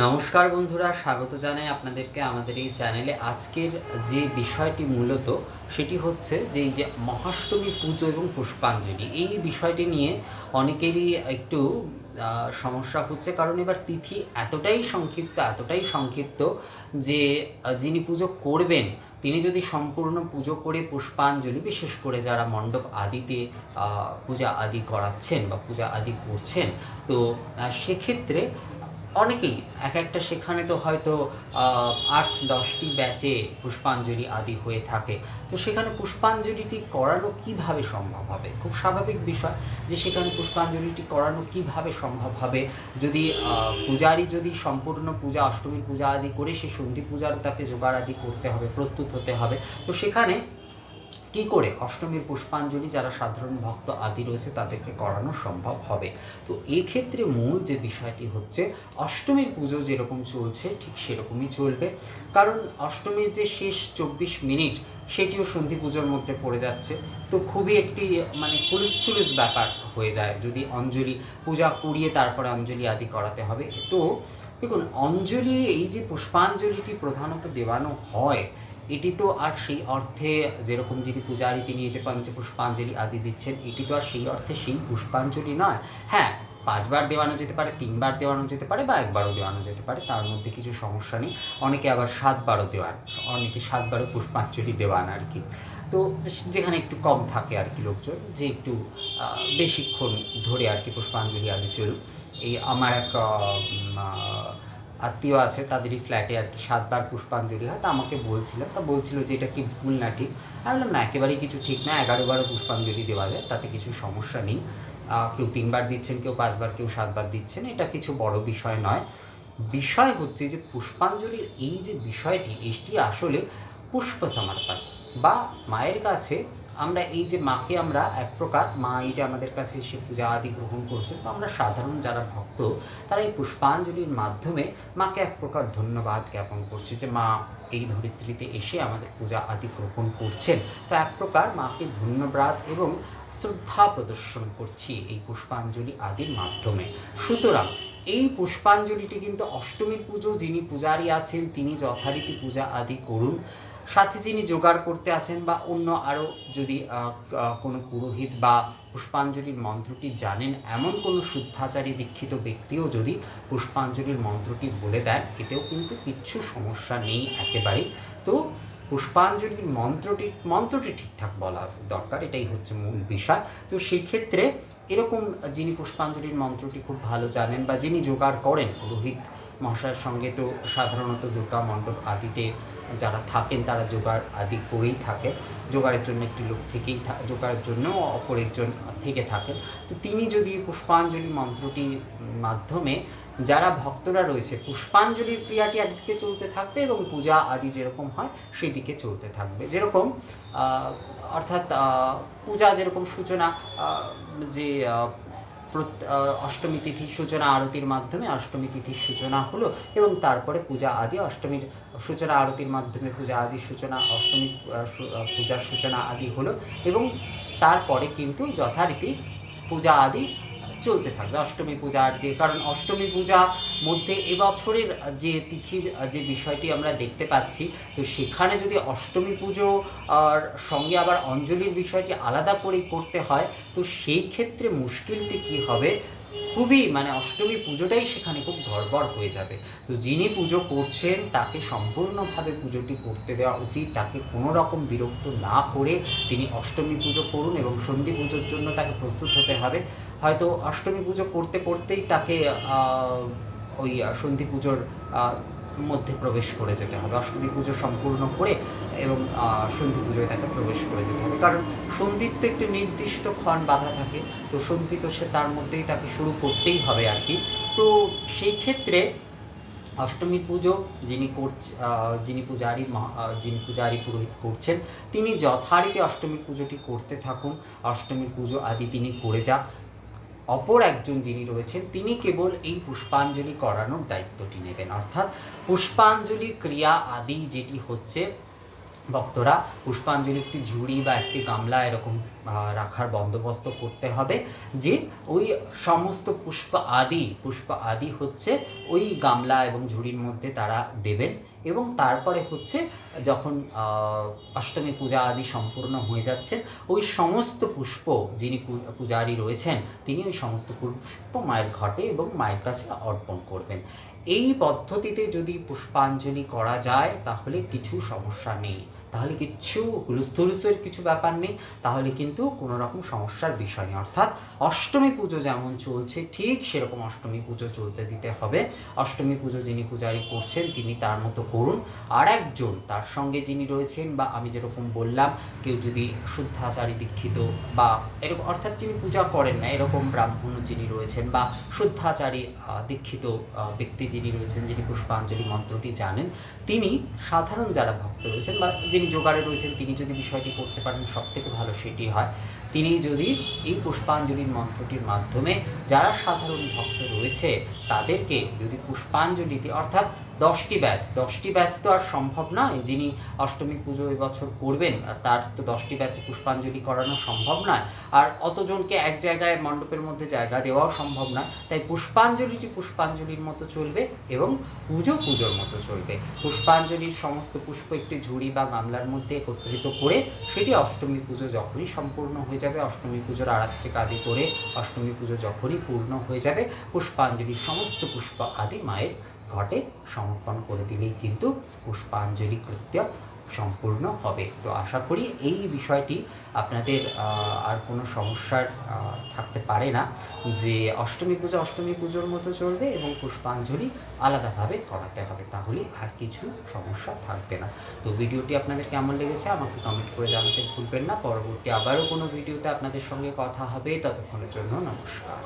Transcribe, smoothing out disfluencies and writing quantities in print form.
নমস্কার বন্ধুরা, স্বাগত জানাই আপনাদেরকে আমাদের এই চ্যানেলে। আজকের যে বিষয়টি মূলত সেটি হচ্ছে যে এই যে মহাষ্টমী পুজো এবং পুষ্পাঞ্জলি, এই বিষয়টি নিয়ে অনেকেরই একটু সমস্যা হচ্ছে। কারণ এবার তিথি এতটাই সংক্ষিপ্ত যে যিনি পুজো করবেন তিনি যদি সম্পূর্ণ পুজো করে পুষ্পাঞ্জলি, বিশেষ করে যারা মণ্ডপ আদিতে পূজা আদি করাচ্ছেন বা পূজা আদি করছেন, তো সেক্ষেত্রে অনেকেই একটা সেখানে তো হয়তো ৮-১০টি ব্যাচে পুষ্পাঞ্জলি আদি হয়ে থাকে। তো সেখানে পুষ্পাঞ্জলিটি করানো কিভাবে সম্ভব হবে? খুব স্বাভাবিক বিষয় যে সেখানে পুষ্পাঞ্জলিটি করানো কিভাবে সম্ভব হবে যদি পূজারি যদি সম্পূর্ণ পূজা, অষ্টমীর পূজা আদি করে সে সন্ধি পূজারও তাকে জোগাড় আদি করতে হবে, প্রস্তুত হতে হবে। তো সেখানে কি করে অষ্টমীর পুষ্পাঞ্জলি যারা সাধারণ ভক্ত আদি রয়েছে তাদেরকে করানো সম্ভব হবে? তো এক্ষেত্রে মূল যে বিষয়টি হচ্ছে, অষ্টমীর পুজো যেরকম চলছে ঠিক সেরকমই চলবে। কারণ অষ্টমীর যে শেষ ২৪ মিনিট সেটিও সন্ধি পুজোর মধ্যে পড়ে যাচ্ছে। তো খুবই একটি হুলস্থুলুস ব্যাপার হয়ে যায় যদি অঞ্জলি পূজা করিয়ে তারপরে অঞ্জলি আদি করাতে হবে। তো দেখুন, অঞ্জলি, এই যে পুষ্পাঞ্জলিটি প্রধানত দেওয়ানো হয়, এটি তো আর সেই অর্থে যেরকম যিনি পূজারী তিনি এই যে পঞ্চপুষ্পাঞ্জলি আদি দিচ্ছেন, এটি তো আর সেই অর্থে সেই পুষ্পাঞ্জলি নয়। হ্যাঁ, ৫ বার দেওয়ানো যেতে পারে, ৩ বার দেওয়ানো যেতে পারে বা ১ বারও দেওয়ানো যেতে পারে, তার মধ্যে কিছু সমস্যা নেই। অনেকে আবার ৭ বারও দেওয়ান, অনেকে ৭ বারও পুষ্পাঞ্জলি দেওয়ান আর কি। তো যেখানে একটু কম থাকে আর কি লোকজন, যে একটু বেশিক্ষণ ধরে আর কি পুষ্পাঞ্জলি আদি চলুক। এই আমার এক আত্মীয় আছে, তাদেরই ফ্ল্যাটে আর কি ৭ বার পুষ্পাঞ্জলি হয়। তা আমাকে বলছিল যে এটা কি ভুল না ঠিক? আমি বললাম না, একেবারেই কিছু ঠিক না, ১১ বারও পুষ্পাঞ্জলি দেওয়া যায়, তাতে কিছু সমস্যা নেই। কেউ ৩ বার দিচ্ছেন, কেউ ৫ বার, কেউ ৭ বার দিচ্ছেন, এটা কিছু বড় বিষয় নয়। বিষয় হচ্ছে যে পুষ্পাঞ্জলির এই যে বিষয়টি, এটি আসলে পুষ্প সমর্পণ বা মায়ের কাছে আমরা এই যে মাকে আমরা এক প্রকার, মা এই যে আমাদের কাছে এসে পূজা আদি গ্রহণ করছেন, তো আমরা সাধারণ যারা ভক্ত তারা এই পুষ্পাঞ্জলির মাধ্যমে মাকে এক প্রকার ধন্যবাদ জ্ঞাপন করছে যে মা এই ধরিত্রীতে এসে আমাদের পূজা আদি গ্রহণ করছেন। তো এক প্রকার মাকে ধন্যবাদ এবং শ্রদ্ধা প্রদর্শন করছি এই পুষ্পাঞ্জলি আদির মাধ্যমে। সুতরাং এই পুষ্পাঞ্জলিটি কিন্তু অষ্টমীর পুজো যিনি পূজারী আছেন তিনি যথারীতি পূজা আদি করুন। সাথে যিনি জোগাড় করতে আছেন বা অন্য আরও যদি কোনো পুরোহিত বা পুষ্পাঞ্জলির মন্ত্রটি জানেন এমন কোনো শুদ্ধাচারী দীক্ষিত ব্যক্তিও যদি পুষ্পাঞ্জলির মন্ত্রটি বলে দেন, এতেও কিন্তু কিচ্ছু সমস্যা নেই একেবারেই। তো পুষ্পাঞ্জলির মন্ত্রটি ঠিকঠাক বলা দরকার, এটাই হচ্ছে মূল বিষয়। তো সেই ক্ষেত্রে এরকম যিনি পুষ্পাঞ্জলির মন্ত্রটি খুব ভালো জানেন বা যিনি জোগাড় করেন, পুরোহিত মহাশয়ের সঙ্গে তো সাধারণত দুর্গা মণ্ডপ আদিতে যারা থাকেন তারা জোগাড় আদি করেই থাকেন, জোগাড়ের জন্য একটি লোক থেকেই জোগাড়ের জন্য অপর একজন থেকে থাকেন। তো তিনি যদি পুষ্পাঞ্জলি মন্ত্রটির মাধ্যমে যারা ভক্তরা রয়েছে, পুষ্পাঞ্জলির ক্রিয়াটি একদিকে চলতে থাকবে এবং পূজা আদি যেরকম হয় সেই দিকে চলতে থাকবে। যেরকম অর্থাৎ পূজা যেরকম সূচনা, যে অষ্টমী তিথির সূচনা আরতির মাধ্যমে অষ্টমী তিথির সূচনা হলো এবং তারপরে পূজা আদি, অষ্টমীর সূচনা আরতির মাধ্যমে পূজা আদির সূচনা, অষ্টমী পূজার সূচনা আদি হলো এবং তারপরে কিন্তু যথারীতি পূজা আদি চলতে থাকবে। অষ্টমী পূজার যে, কারণ অষ্টমী পূজা মধ্যে এবছরের যে তিথির যে বিষয়টি আমরা দেখতে পাচ্ছি, তো সেখানে যদি অষ্টমী পুজো আর সঙ্গে আবার অঞ্জলির বিষয়টি আলাদা করেই করতে হয়, তো সেই ক্ষেত্রে মুশকিলটি কী হবে, খুবই অষ্টমী পুজোটাই সেখানে খুব গড়বড় হয়ে যাবে। তো যিনি পুজো করছেন তাকে সম্পূর্ণভাবে পুজোটি করতে দেওয়া উচিত, তাকে কোনো রকম বিরক্ত না করে তিনি অষ্টমী পুজো করুন এবং সন্ধি পুজোর জন্য তাকে প্রস্তুত হতে হবে। হয়তো অষ্টমী পুজো করতে করতেই তাকে ওই সন্ধি পুজোর মধ্যে প্রবেশ করে যেতে হবে, অষ্টমী পুজো সম্পূর্ণ করে এবং সন্ধি পুজোয় তাকে প্রবেশ করে যেতে হবে। কারণ সন্ধির তো একটি নির্দিষ্ট ক্ষণ বাধা থাকে, তো সন্ধি তো সে তার মধ্যেই তাকে শুরু করতেই হবে আর কি। তো সেই ক্ষেত্রে অষ্টমীর পুজো যিনি পূজারী পুরোহিত করছেন, তিনি যথারীতি অষ্টমীর পুজোটি করতে থাকুন, অষ্টমীর পুজো আদি তিনি করে যান। অপর একজন যিনি রয়েছেন তিনি কেবল এই পুষ্পাঞ্জলি করানোর দায়িত্বটি নেবেন। অর্থাৎ পুষ্পাঞ্জলি ক্রিয়া আদি যেটি হচ্ছে, ভক্তরা পুষ্পাঞ্জলি একটি ঝুড়ি বা একটি গামলা এরকম রাখার বন্দোবস্ত করতে হবে, যে ওই সমস্ত পুষ্প আদি হচ্ছে ওই গামলা এবং ঝুড়ির মধ্যে তারা দেবেন। এবং তারপরে হচ্ছে যখন অষ্টমী পূজা আদি সম্পূর্ণ হয়ে যাচ্ছে, ওই সমস্ত পুষ্প যিনি পূজারী রয়েছেন তিনি ওই সমস্ত পুষ্প মায়ের ঘটে এবং মায়ের কাছে অর্পণ করবেন। এই পদ্ধতিতে যদি পুষ্পাঞ্জলি করা যায় তাহলে কিছু সমস্যা নেই, তাহলে কিচ্ছু হুলস্থুলস্থের কিছু ব্যাপার নেই, তাহলে কিন্তু কোনো রকম সমস্যার বিষয় নেই। অর্থাৎ অষ্টমী পুজো যেমন চলছে ঠিক সেরকম অষ্টমী পুজো চলতে দিতে হবে। অষ্টমী পুজো যিনি পূজারি করছেন তিনি তার মতো করুন। আর একজন তার সঙ্গে যিনি রয়েছেন, বা আমি যেরকম বললাম, কেউ যদি শুদ্ধাচারী দীক্ষিত বা এরকম, অর্থাৎ যিনি পূজা করেন না এরকম ব্রাহ্মণ যিনি রয়েছেন বা শুদ্ধাচারী দীক্ষিত ব্যক্তি যিনি রয়েছেন, যিনি পুষ্পাঞ্জলি মন্ত্রটি জানেন, তিনি সাধারণ যারা ভক্ত রয়েছেন বা যিনি জোগাড়ে রয়েছেন তিনি যদি বিষয়টি করতে পারেন সবথেকে ভালো সেটি হয়। তিনি যদি এই পুষ্পাঞ্জলির মন্ত্রটির মাধ্যমে যারা সাধারণ ভক্ত রয়েছে তাদেরকে যদি পুষ্পাঞ্জলিতে, অর্থাৎ 10টি ব্যাচ তো আর সম্ভব নয়, যিনি অষ্টমী পুজো এবছর করবেন তার তো 10টি ব্যাচে পুষ্পাঞ্জলি করানো সম্ভব নয়, আর অতজনকে এক জায়গায় মণ্ডপের মধ্যে জায়গা দেওয়াও সম্ভব নয়। তাই পুষ্পাঞ্জলিটি পুষ্পাঞ্জলির মতো চলবে এবং পুজোর মতো চলবে। পুষ্পাঞ্জলির সমস্ত পুষ্প একটি ঝুড়ি বা গামলার মধ্যে একত্রিত করে সেটি অষ্টমী পুজো যখনই সম্পূর্ণ হয়ে যাবে, অষ্টমী পুজোর আরাত্রিক আদি করে অষ্টমী পুজো যখনই পূর্ণ হয়ে যাবে, পুষ্পাঞ্জলির সমস্ত পুষ্প আদি মায়ের ঘটে সমর্পণ করে দিলেই কিন্তু পুষ্পাঞ্জলি কৃত্য সম্পূর্ণ হবে। তো আশা করি এই বিষয়টি আপনাদের আর কোনো সমস্যার থাকতে পারে না, যে অষ্টমী পুজোর মতো চলবে এবং পুষ্পাঞ্জলি আলাদাভাবে করাতে হবে, তাহলে আর কিছু সমস্যা থাকবে না। তো ভিডিওটি আপনাদের কেমন লেগেছে আমাকে কমেন্ট করে জানাতে ভুলবেন না। পরবর্তী আবারও কোনো ভিডিওতে আপনাদের সঙ্গে কথা হবে, ততক্ষণের জন্য নমস্কার।